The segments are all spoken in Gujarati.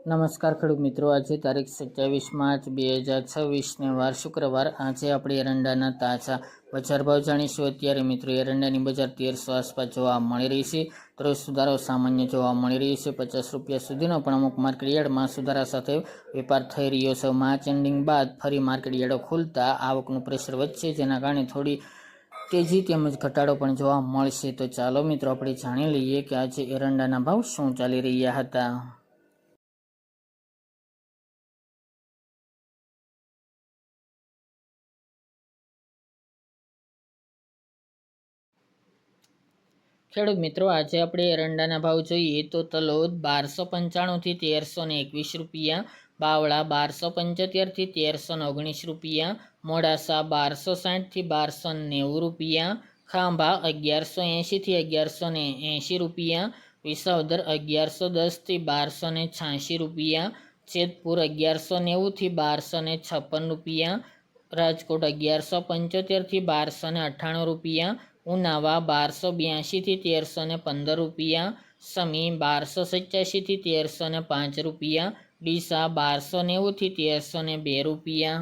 નમસ્કાર ખેડૂત મિત્રો, આજે તારીખ 27 માર્ચ 2026 ને વાર શુક્રવાર. આજે આપણે એરંડાના તાજા બજાર ભાવ જાણીશું. અત્યારે મિત્રો એરંડાની બજાર 1300 આસપાસ જોવા મળી રહી છે. તો સુધારો સામાન્ય જોવા મળી રહ્યો છે. 50 રૂપિયા સુધીનો પણ અમુક માર્કેટ યાર્ડમાં સુધારા સાથે વેપાર થઈ રહ્યો છે. માર્ચ એન્ડિંગ બાદ ફરી માર્કેટ યાર્ડો ખુલતા આવકનું પ્રેશર વધશે, જેના કારણે થોડી તેજી તેમજ ઘટાડો પણ જોવા મળશે. તો ચાલો મિત્રો આપણે જાણી લઈએ કે આજે એરંડાના ભાવ શું ચાલી રહ્યા હતા. ખેડૂત મિત્રો, આજે આપણે એરંડાના ભાવ જોઈએ તો તલોદ 1295 થી 1321 રૂપિયા, બાવળા 1275 થી 1319 રૂપિયા, મોડાસા 1260 થી 1290 રૂપિયા, ખાંભા 1180 થી 1180 રૂપિયા, વિસાવદર 1110 થી 1286 રૂપિયા, જેતપુર 1190 થી 1256 રૂપિયા, રાજકોટ 1175 થી 1298 રૂપિયા, ઉનાવા 1282 થી 1315 રૂપિયા, સમી 1287 થી 1305 રૂપિયા, ડીસા 1290 થી 1302 રૂપિયા,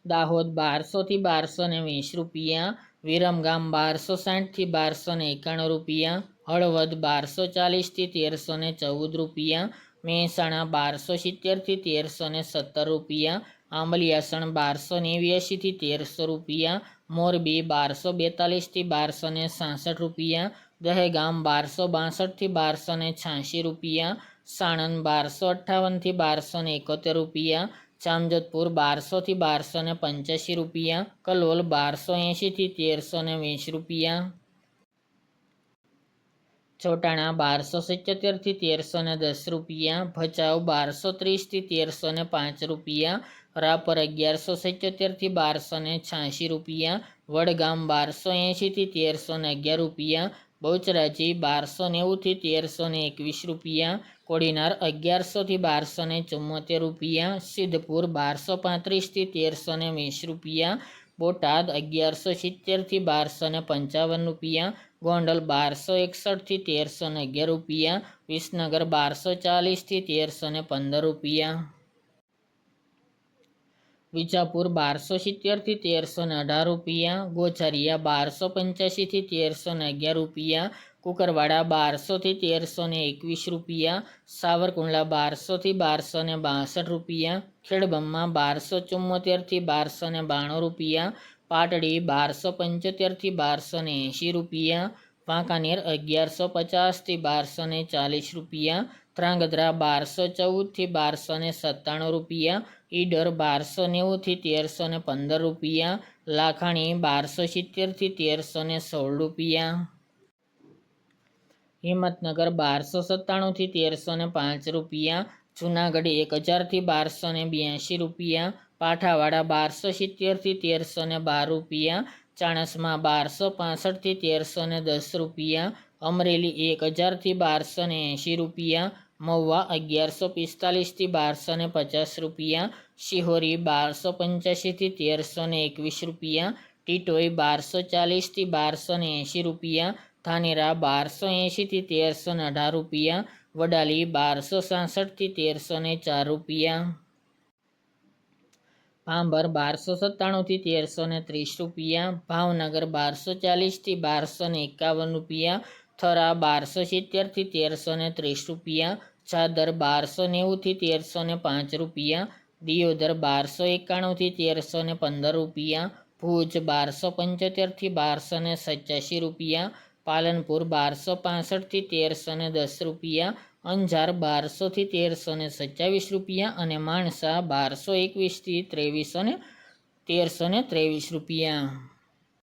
દાહોદ 1200 થી 1220 રૂપિયા, વિરમગામ 1260 થી 1291 રૂપિયા, હળવદ 1240 થી 1314 રૂપિયા, મહેસાણા 1270 થી 1317 રૂપિયા, આંબલિયાસણ 1289 થી 1300 રૂપિયા, મોરબી 1242 થી 1266 રૂપિયા, દહેગામ 1262 થી 1286 રૂપિયા, સાણંદ 1258 થી 1271 રૂપિયા, જામજોધપુર 1200 થી 1285 રૂપિયા, કલોલ 1280 થી 1320 રૂપિયા, ચોટાણા 1277 થી 1310 રૂપિયા, ભચાઉ 1230 થી 1305 રૂપિયા, રાપર 1177 થી 1286 રૂપિયા, વડગામ 1280 થી 1311 રૂપિયા, બહુચરાજી 1290 થી 1321 રૂપિયા, કોડીનાર 1100 થી 1274 રૂપિયા, સિદ્ધપુર 1235 થી 1320 રૂપિયા, બોટાદ 1170 થી 1255 રૂપિયા, ગોંડલ 1261 થી 1311 રૂપિયા, વિસનગર 1240 થી 1315 રૂપિયા, વિજાપુર 1270 થી 1318 રૂપિયા, ગોઝારિયા 1285 થી 1311 રૂપિયા, કુકરવાડા 1200 થી 1321 રૂપિયા, સાવરકુંડલા 1200 થી 1262 રૂપિયા, ખેડબ્રહ્મા 1274 થી 1292 રૂપિયા, પાટડી 1275 થી 1280 રૂપિયા, વાંકાનેર 1150 થી 1240 રૂપિયા, ધ્રાંગધ્રા 1214 થી 1297 રૂપિયા, ઈડર 1290 થી 1315 રૂપિયા, લાખાણી 1270 થી 1316 રૂપિયા, હિંમતનગર 1297 થી 1305 રૂપિયા, જૂનાગઢ 1000 થી 1282 રૂપિયા, પાઠાવાડા 1270 થી 1312 રૂપિયા, ચાણસ્મા 1265 થી 1310 રૂપિયા, અમરેલી 1000 થી 1280 રૂપિયા, મહુવા 1145 થી 1250 રૂપિયા, શિહોરી 1285 થી 1321 રૂપિયા, ટીટોઈ 1240 થી 1280 રૂપિયા, ધાનેરા 1280 થી 1318 રૂપિયા, વડાલી 1266 થી 1304 રૂપિયા, ભાંભર 1297 થી 1330 રૂપિયા, ભાવનગર 1240 થી 1251 રૂપિયા, થરા 1270 થી 1330 રૂપિયા, ચાદર 1290 થી 1305 રૂપિયા, દિયોદર 1291 થી 1315 રૂપિયા, ભુજ 1275 થી 1287 રૂપિયા, પાલનપુર 1265 થી 1310 રૂપિયા, અંજાર 1200 થી 1327 રૂપિયા અને માણસા 1221 થી 1323 રૂપિયા.